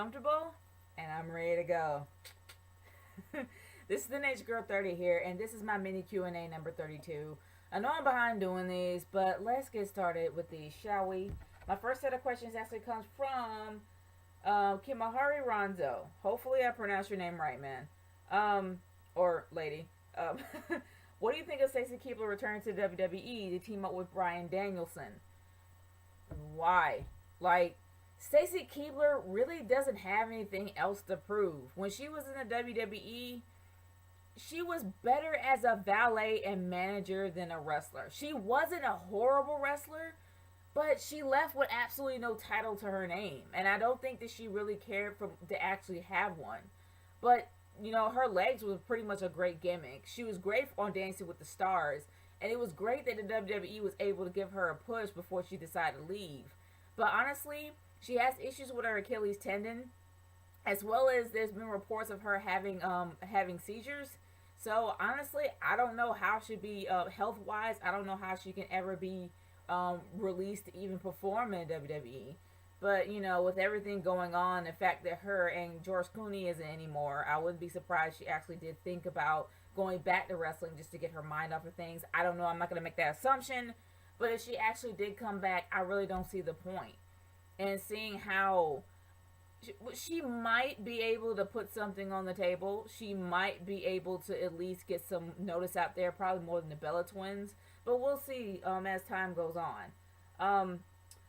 comfortable, and I'm ready to go. This is the Nature Girl 30 here, and this is my mini Q&A number 32. I know I'm behind doing these, but let's get started with these, shall we? My first set of questions actually comes from Kimahari Ronzo. Hopefully I pronounced your name right, man. Or lady. Um, what do you think of Stacy Keibler returning to WWE to team up with Bryan Danielson? Why? Like, Stacy Keibler really doesn't have anything else to prove. When she was in the WWE, she was better as a valet and manager than a wrestler. She wasn't a horrible wrestler, but she left with absolutely no title to her name. And I don't think that she really cared to actually have one. But, you know, her legs was pretty much a great gimmick. She was great on Dancing with the Stars. And it was great that the WWE was able to give her a push before she decided to leave. But honestly, she has issues with her Achilles tendon, as well as there's been reports of her having seizures. So honestly, I don't know how she'd be health wise. I don't know how she can ever be released to even perform in WWE. But you know, with everything going on, the fact that her and George Clooney isn't anymore, I wouldn't be surprised she actually did think about going back to wrestling just to get her mind off of things. I don't know. I'm not gonna make that assumption. But if she actually did come back, I really don't see the point. And seeing how she might be able to put something on the table. She might be able to at least get some notice out there, probably more than the Bella Twins. But we'll see as time goes on.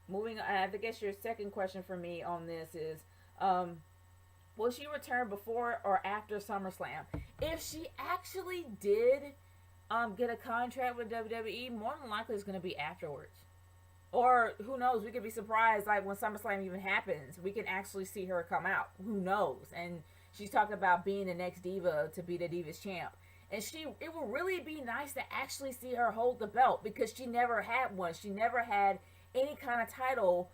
Moving on, I guess your second question for me on this is, will she return before or after SummerSlam? If she actually did get a contract with WWE, more than likely it's going to be afterwards. Or who knows? We could be surprised, like when SummerSlam even happens, we can actually see her come out. Who knows? And she's talking about being the next diva to be the Divas champ. And it would really be nice to actually see her hold the belt because she never had one. She never had any kind of title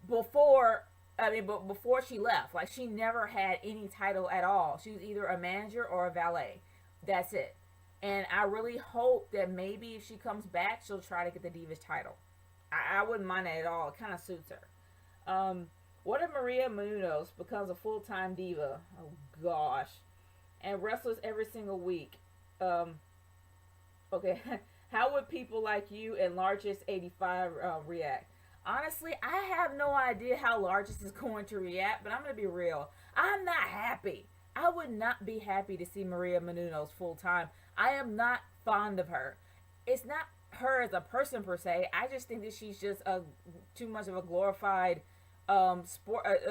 before. But before she left, like she never had any title at all. She was either a manager or a valet. That's it. And I really hope that maybe if she comes back, she'll try to get the Divas title. I wouldn't mind that at all. It kind of suits her. What if Maria Menounos becomes a full-time diva? Oh, gosh. And wrestles every single week. Okay. How would people like you and Largest 85 react? Honestly, I have no idea how Largest is going to react, but I'm going to be real. I'm not happy. I would not be happy to see Maria Menounos full-time. I am not fond of her. It's not her as a person per se. I just think that she's just too much of a glorified a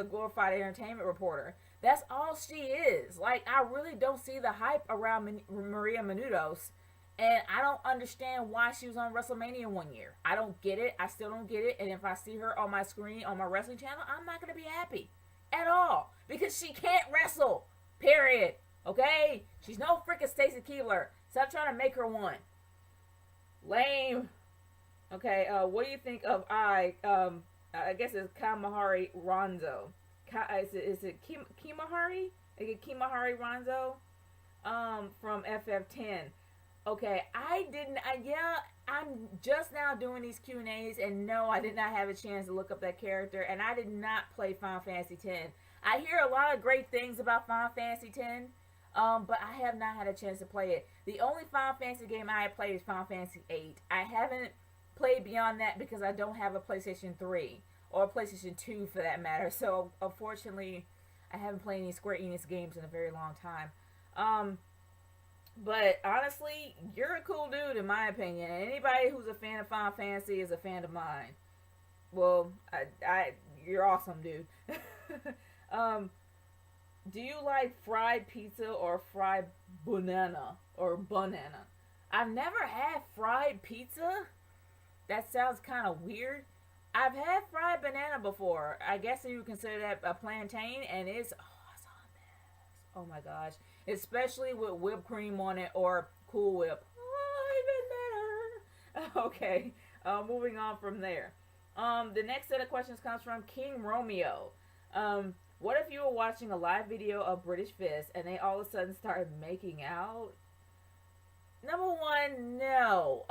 glorified entertainment reporter. That's all she is. Like, I really don't see the hype around Maria Menounos, and I don't understand why she was on WrestleMania one year. I don't get it. I still don't get it. And if I see her on my screen on my wrestling channel, I'm not gonna be happy at all because she can't wrestle. Period. Okay? She's no freaking Stacy Keibler. Stop trying to make her one. Lame. Okay, what do you think of I guess it's Kamahari Ronzo. Is it Kimahari? Is it Kimahari Ronzo? From FF10. Okay, I'm just now doing these Q&As, and no, I did not have a chance to look up that character, and I did not play Final Fantasy X. I hear a lot of great things about Final Fantasy X, but I have not had a chance to play it. The only Final Fantasy game I have played is Final Fantasy VIII. I haven't played beyond that because I don't have a PlayStation 3 or a PlayStation 2 for that matter. So unfortunately, I haven't played any Square Enix games in a very long time. But honestly, you're a cool dude in my opinion. And anybody who's a fan of Final Fantasy is a fan of mine. Well, you're awesome, dude. Do you like fried pizza or fried banana or banana? I've never had fried pizza. That sounds kind of weird. I've had fried banana before. I guess you would consider that a plantain, and it's awesome. Oh my gosh. Especially with whipped cream on it or Cool Whip. Oh, even better. Okay. Moving on from there. The next set of questions comes from King Romeo. What if you were watching a live video of British Fist and they all of a sudden started making out? Number one, no.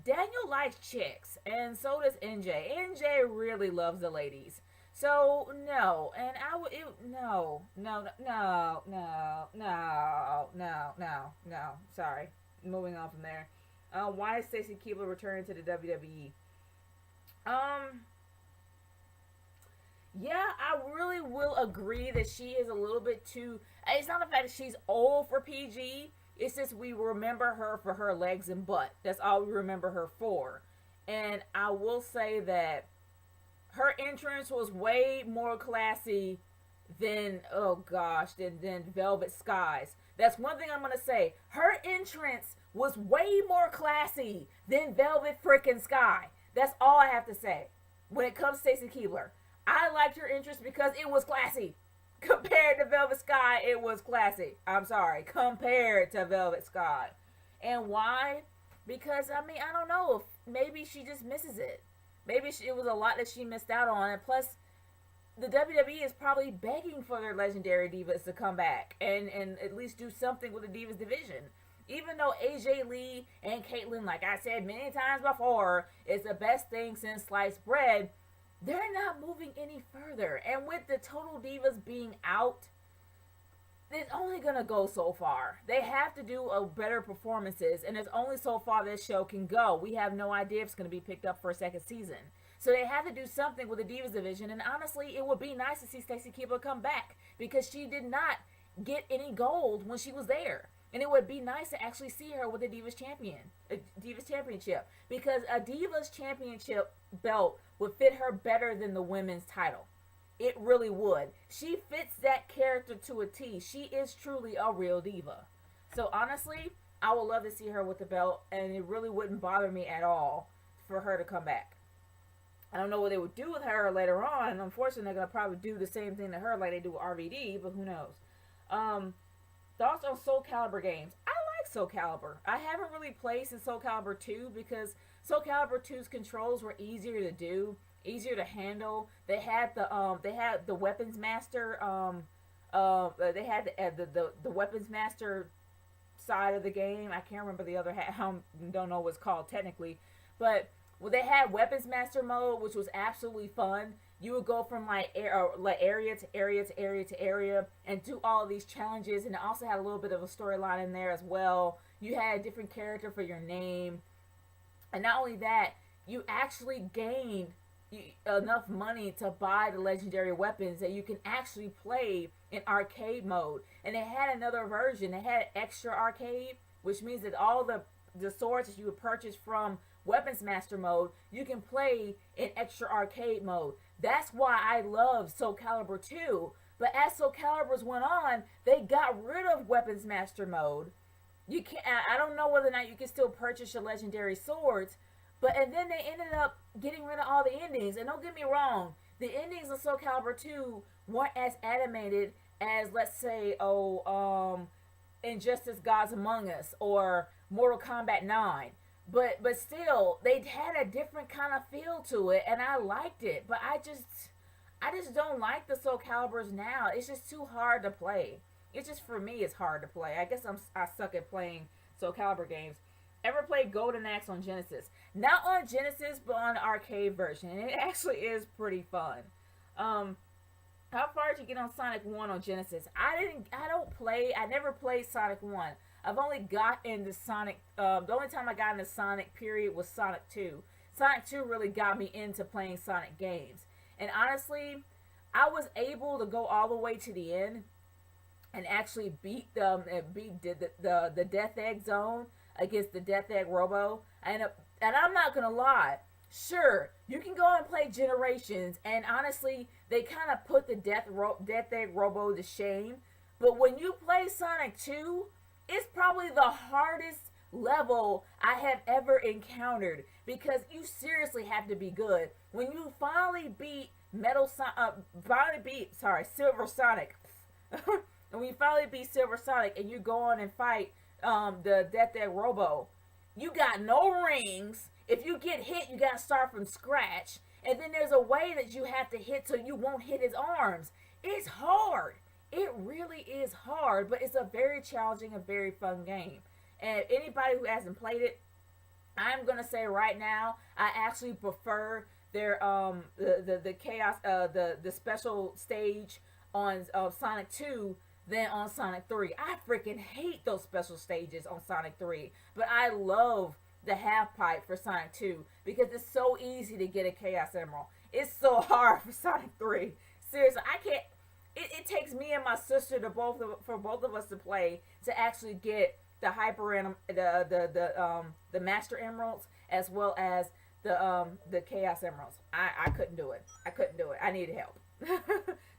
Daniel likes chicks, and so does NJ. NJ really loves the ladies. So no, and I would no, no, no, no, no, no, no, no. Sorry, moving on from there. Why is Stacy Keibler returning to the WWE? Um, yeah, I really will agree that she is a little bit too. It's not the fact that she's old for PG. It's just we remember her for her legs and butt. That's all we remember her for. And I will say that her entrance was way more classy than oh gosh than Velvet Skies. That's one thing I'm gonna say. Her entrance was way more classy than Velvet Frickin' Sky. That's all I have to say. When it comes to Stacy Keibler, I liked her entrance because it was classy. Compared to Velvet Sky, it was classy. I'm sorry, compared to Velvet Sky. And why? Because I mean, I don't know. Maybe she just misses it. Maybe it was a lot that she missed out on, and plus, the WWE is probably begging for their legendary divas to come back and at least do something with the divas division. Even though AJ Lee and Caitlyn, like I said many times before, is the best thing since sliced bread, they're not moving any further. And with the Total Divas being out, it's only gonna go so far. They have to do a better performances, and it's only so far this show can go. We have no idea if it's gonna be picked up for a second season. So they have to do something with the Divas division, and honestly, it would be nice to see Stacy Keibler come back because she did not get any gold when she was there. And it would be nice to actually see her with a Divas Championship, because a Divas Championship belt would fit her better than the women's title. It really would. She fits that character to a T. She is truly a real diva. So honestly, I would love to see her with the belt, and it really wouldn't bother me at all for her to come back. I don't know what they would do with her later on. Unfortunately, they're gonna probably do the same thing to her like they do with RVD, but who knows? Thoughts on Soul Calibur games? I like Soul Calibur. I haven't really played since Soul Calibur 2 because Soul Calibur 2's controls were easier to do, easier to handle. They had the weapons master they had the weapons master side of the game. I can't remember the other I don't know what it's called technically, but well, they had weapons master mode, which was absolutely fun. You would go from like area to area to area to area and do all of these challenges, and it also had a little bit of a storyline in there as well. You had a different character for your name, and not only that, you actually gained enough money to buy the legendary weapons that you can actually play in arcade mode. And they had another version. They had extra arcade, which means that all the swords that you would purchase from weapons master mode, you can play in extra arcade mode. That's why I love Soul Calibur 2. But as Soul Caliburs went on, they got rid of weapons master mode. You can't. I don't know whether or not you can still purchase your legendary swords, but and then they ended up getting rid of all the endings. And don't get me wrong, the endings of Soul Calibur 2 weren't as animated as, let's say, Injustice Gods Among Us or Mortal Kombat 9. But still, they had a different kind of feel to it, and I liked it. But I just don't like the Soul Caliburs now. It's just too hard to play. It's just, for me, it's hard to play. I guess I suck at playing Soul Calibur games. Ever played Golden Axe on Genesis? Not on Genesis, but on the arcade version. And it actually is pretty fun. How far did you get on Sonic 1 on Genesis? I never played Sonic 1. I've only got into Sonic, the only time I got into Sonic period was Sonic 2. Sonic 2 really got me into playing Sonic games. And honestly, I was able to go all the way to the end and actually beat the Death Egg Zone against the Death Egg Robo. And I'm not gonna lie, sure, you can go and play Generations, and honestly, they kind of put the Death Egg Robo to shame. But when you play Sonic 2, it's probably the hardest level I have ever encountered because you seriously have to be good. When you finally beat Silver Sonic, and when you finally beat Silver Sonic and you go on and fight the Death Egg Robo, you got no rings. If you get hit, you gotta start from scratch. And then there's a way that you have to hit so you won't hit his arms. It's hard. It really is hard, but it's a very challenging and very fun game. And anybody who hasn't played it, I'm going to say right now, I actually prefer the chaos the special stage on Sonic 2 than on Sonic 3. I freaking hate those special stages on Sonic 3, but I love the half pipe for Sonic 2 because it's so easy to get a Chaos Emerald. It's so hard for Sonic 3. Seriously, I can't. It takes me and my sister for both of us to play to actually get the the Master Emeralds as well as the Chaos Emeralds. I couldn't do it. I couldn't do it. I needed help.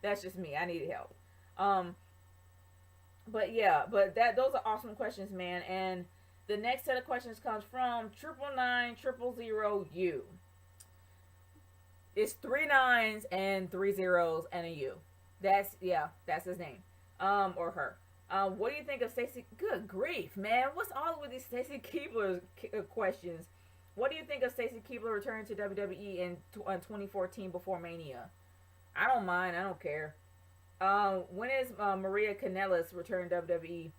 That's just me. I needed help. But yeah, but those are awesome questions, man. And the next set of questions comes from 99900U. It's 3 9s and 3 zeros and a U. That's his name. Or her. What do you think of Stacy? Good grief, man! What's all with these Stacy Keibler questions? What do you think of Stacy Keibler returning to WWE in 2014 before Mania? I don't mind. I don't care. When is Maria Kanellis returning to WWE?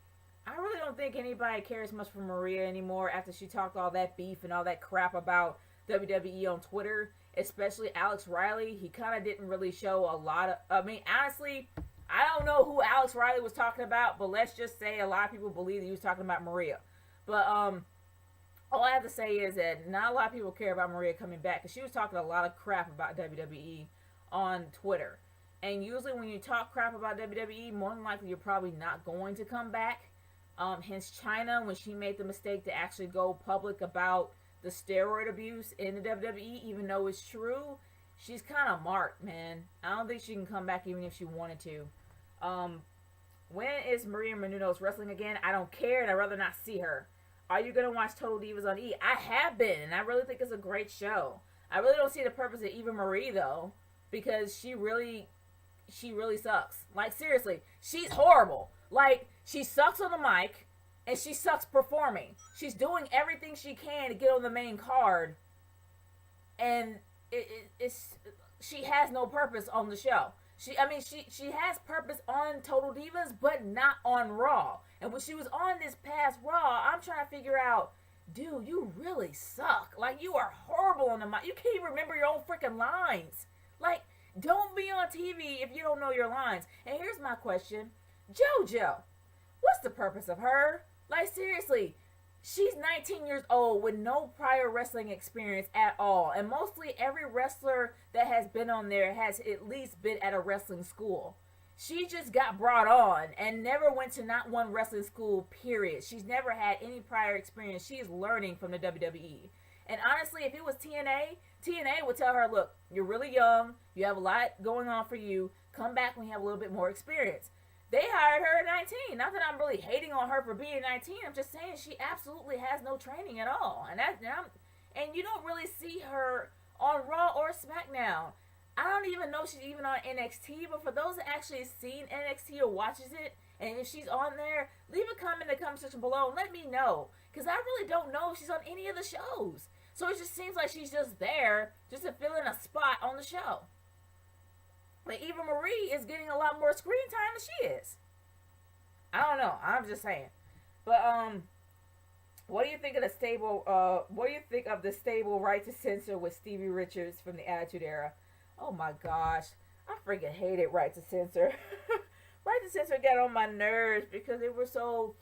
I really don't think anybody cares much for Maria anymore after she talked all that beef and all that crap about WWE on Twitter, especially Alex Riley. He kind of didn't really show a lot of... I mean, honestly, I don't know who Alex Riley was talking about, but let's just say a lot of people believe that he was talking about Maria. But all I have to say is that not a lot of people care about Maria coming back because she was talking a lot of crap about WWE on Twitter. And usually when you talk crap about WWE, more than likely you're probably not going to come back. Hence China, when she made the mistake to actually go public about the steroid abuse in the WWE, even though it's true, she's kind of marked, man. I don't think she can come back even if she wanted to. When is Maria Menounos wrestling again? I don't care, and I'd rather not see her. Are you going to watch Total Divas on E? I have been, and I really think it's a great show. I really don't see the purpose of Eva Marie, though, because she really sucks. Like, seriously, she's horrible. Like, she sucks on the mic, and she sucks performing. She's doing everything she can to get on the main card, and she has no purpose on the show. She has purpose on Total Divas, but not on Raw. And when she was on this past Raw, I'm trying to figure out, dude, you really suck. Like, you are horrible on the mic. You can't even remember your own freaking lines. Like, don't be on TV if you don't know your lines. And here's my question. JoJo, what's the purpose of her? Like, seriously, she's 19 years old with no prior wrestling experience at all. And mostly every wrestler that has been on there has at least been at a wrestling school. She just got brought on and never went to not one wrestling school, period. She's never had any prior experience. She is learning from the WWE. And honestly, if it was TNA would tell her, look, you're really young. You have a lot going on for you. Come back when you have a little bit more experience. They hired her at 19. Not that I'm really hating on her for being 19. I'm just saying she absolutely has no training at all. And you don't really see her on Raw or SmackDown. I don't even know she's even on NXT. But for those that actually seen NXT or watches it, and if she's on there, leave a comment in the comment section below and let me know. Because I really don't know if she's on any of the shows. So it just seems like she's just there just to fill in a spot on the show. But Eva Marie is getting a lot more screen time than she is. I don't know. I'm just saying. But what do you think of the stable? What do you think of the stable Right to Censor with Stevie Richards from the Attitude Era? Oh my gosh, I freaking hated Right to Censor. Right to Censor got on my nerves because they were so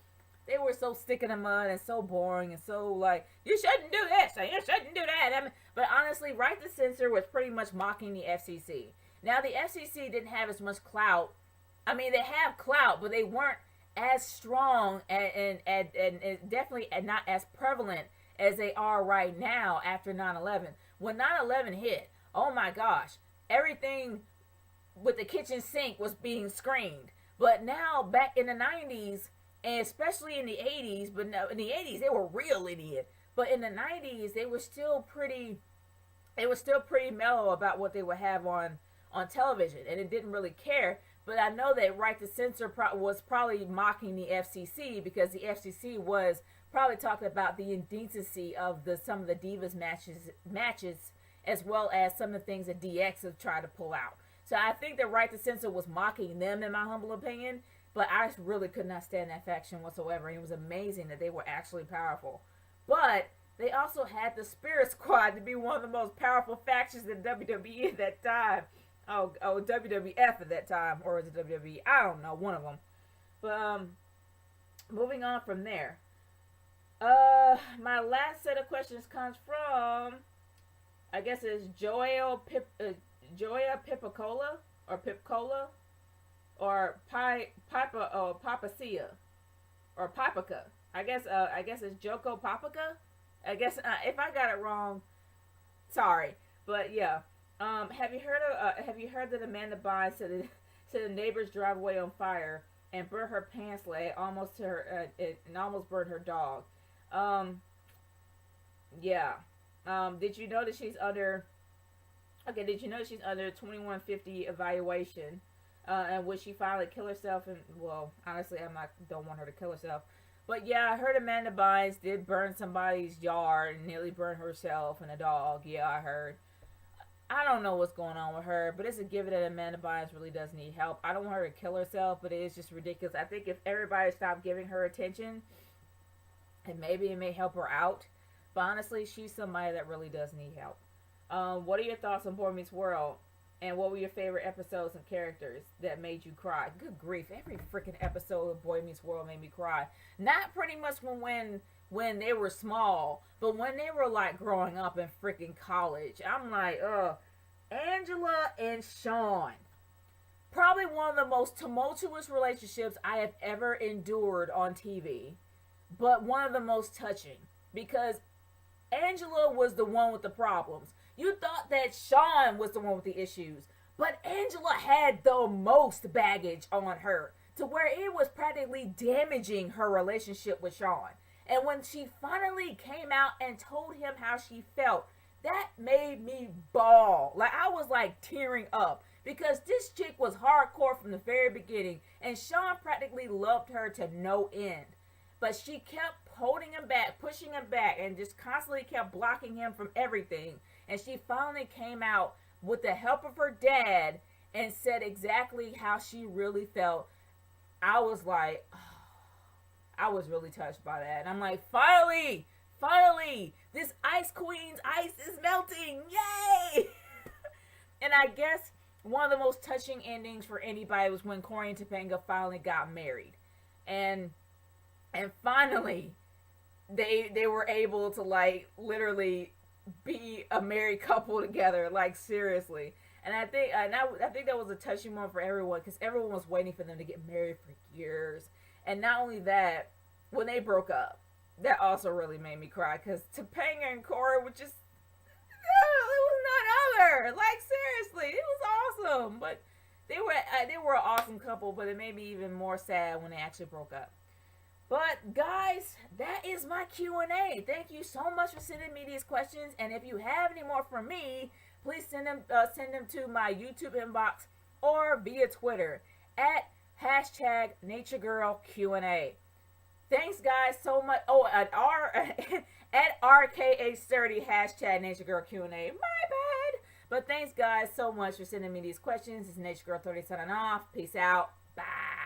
stick in the mud and so boring and so like, you shouldn't do this and you shouldn't do that. But honestly, Right to Censor was pretty much mocking the FCC. Now, the FCC didn't have as much clout. I mean, they have clout, but they weren't as strong and definitely not as prevalent as they are right now after 9/11. When 9/11 hit, oh my gosh, everything with the kitchen sink was being screened. But now, back in the 90s, and especially in the 80s, but no, in the 80s, they were real idiot. But in the 90s, they were still pretty mellow about what they would have on television, and it didn't really care. But I know that Right to Censor was probably mocking the FCC because the FCC was probably talking about the indecency of some of the Divas matches as well as some of the things that DX have tried to pull out. So I think that Right to Censor was mocking them, in my humble opinion, but I really could not stand that faction whatsoever. It was amazing that they were actually powerful. But they also had the Spirit Squad to be one of the most powerful factions in WWE at that time. Oh, WWF at that time, or was it WWE? I don't know, one of them. But moving on from there. My last set of questions comes from, I guess it's Joya Pipicola or Pipcola or Papacia or Papica. I guess it's Joko Papica. I guess if I got it wrong, sorry, but yeah. Have you heard that Amanda Bynes said the neighbor's driveway on fire and burnt her pants leg almost to her and almost burned her dog. Yeah. Did you know that she's under? Okay, did you know she's under 2150 evaluation? And would she finally kill herself? And well, honestly, don't want her to kill herself. But yeah, I heard Amanda Bynes did burn somebody's yard and nearly burned herself and a dog. Yeah, I heard. I don't know what's going on with her, but it's a given that Amanda Bynes really does need help. I don't want her to kill herself, but it is just ridiculous. I think if everybody stopped giving her attention, and maybe it may help her out. But honestly, she's somebody that really does need help. What are your thoughts on Boy Meets World? And what were your favorite episodes and characters that made you cry? Good grief, every freaking episode of Boy Meets World made me cry. Not pretty much when they were small, but when they were like growing up in freaking college. I'm like, Angela and Sean. Probably one of the most tumultuous relationships I have ever endured on TV. But one of the most touching. Because Angela was the one with the problems. You thought that Sean was the one with the issues. But Angela had the most baggage on her. To where it was practically damaging her relationship with Sean. And when she finally came out and told him how she felt, that made me bawl. Like, I was like tearing up. Because this chick was hardcore from the very beginning. And Sean practically loved her to no end. But she kept holding him back, pushing him back, and just constantly kept blocking him from everything. And she finally came out with the help of her dad and said exactly how she really felt. I was like, oh, I was really touched by that. And I'm like, finally, this Ice Queen's ice is melting. Yay! And I guess one of the most touching endings for anybody was when Corey and Topanga finally got married. And finally, they were able to, like, literally be a married couple together, like, seriously. And I think that was a touching moment for everyone, because everyone was waiting for them to get married for years. And not only that, when they broke up, that also really made me cry, because Topanga and Corey were just, it was none other. Like, seriously, it was awesome. But they were an awesome couple, but it made me even more sad when they actually broke up. But guys, that is my Q&A. Thank you so much for sending me these questions. And if you have any more for me, please send them to my YouTube inbox or via Twitter at #NatureGirlQ&A. Thanks guys so much. Oh, at RKH30 #NatureGirlQ&A. My bad. But thanks guys so much for sending me these questions. It's Nature Girl 30 signing off. Peace out. Bye.